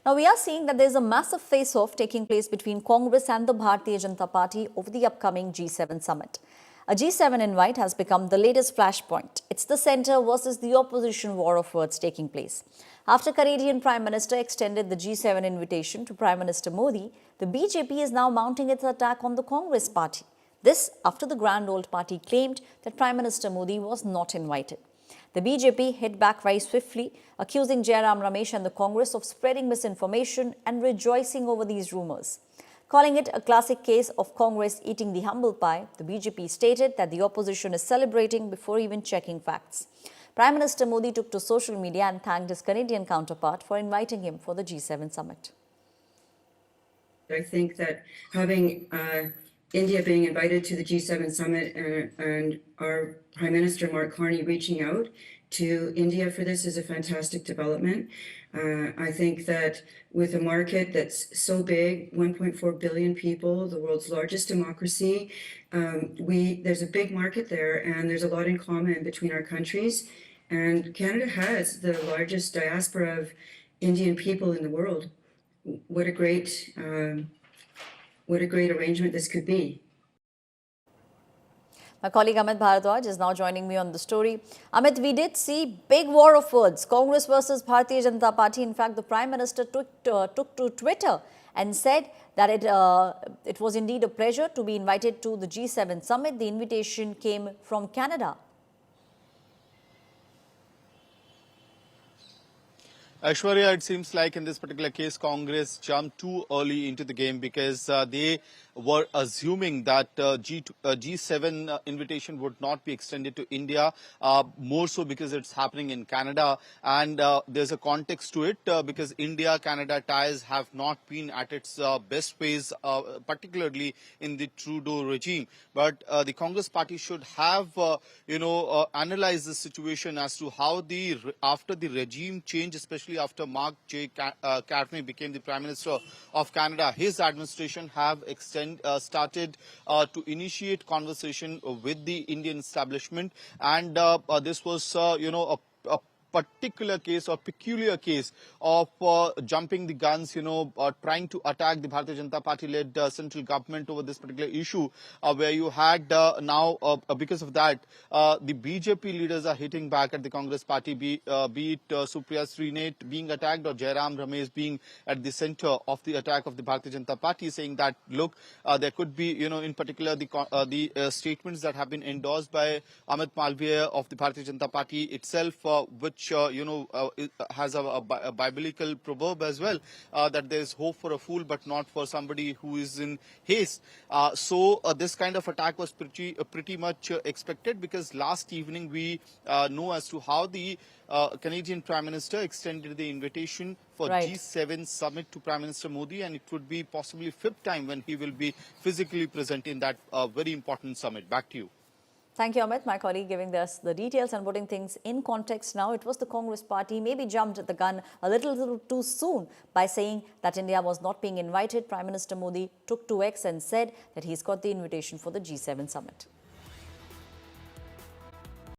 Now, we are seeing that there is a massive face-off taking place between Congress and the Bharatiya Janata Party over the upcoming G7 summit. A G7 invite has become the latest flashpoint. It's the centre versus the opposition war of words taking place. After Canadian Prime Minister extended the G7 invitation to Prime Minister Modi, the BJP is now mounting its attack on the Congress party. This after the grand old party claimed that Prime Minister Modi was not invited. The BJP hit back very swiftly, accusing Jairam Ramesh and the Congress of spreading misinformation and rejoicing over these rumours. Calling it a classic case of Congress eating the humble pie, the BJP stated that the opposition is celebrating before even checking facts. Prime Minister Modi took to social media and thanked his Canadian counterpart for inviting him for the G7 summit. I think that having India being invited to the G7 summit and our Prime Minister Mark Carney reaching out to India for this is a fantastic development. I think that with a market that's so big, 1.4 billion people, the world's largest democracy, there's a big market there and there's a lot in common between our countries. And Canada has the largest diaspora of Indian people in the world. What a great arrangement this could be. My colleague Amit Bharadwaj is now joining me on the story. Amit, we did see big war of words, Congress versus Bharatiya Janata Party. In fact, the Prime Minister took to Twitter and said that it was indeed a pleasure to be invited to the G7 summit. The invitation came from Canada. Aishwarya, it seems like in this particular case, Congress jumped too early into the game because they were assuming that G7 invitation would not be extended to India, more so because it's happening in Canada. And there's a context to it because India-Canada ties have not been at its best phase, particularly in the Trudeau regime. But the Congress party should have, analyzed the situation as to how after the regime change, especially after Mark J. Carney became the Prime Minister of Canada, his administration have started to initiate conversation with the Indian establishment, and this was, a particular case or peculiar case of jumping the guns, trying to attack the Bharatiya Janata Party-led central government over this particular issue, where you had now, because of that, the BJP leaders are hitting back at the Congress party, be it Supriya Srinath being attacked or Jairam Ramesh being at the center of the attack of the Bharatiya Janata Party, saying that, look, there could be, in particular, the statements that have been endorsed by Amit Malviya of the Bharatiya Janata Party itself, which has a biblical proverb as well, that there is hope for a fool but not for somebody who is in haste. So this kind of attack was pretty much expected, because last evening we know as to how the Canadian Prime Minister extended the invitation for G7 summit to Prime Minister Modi, and it would be possibly fifth time when he will be physically present in that very important summit. Back to you. Thank you, Amit, my colleague, giving us the details and putting things in context now. It was the Congress party maybe jumped the gun a little too soon by saying that India was not being invited. Prime Minister Modi took to X and said that he's got the invitation for the G7 summit.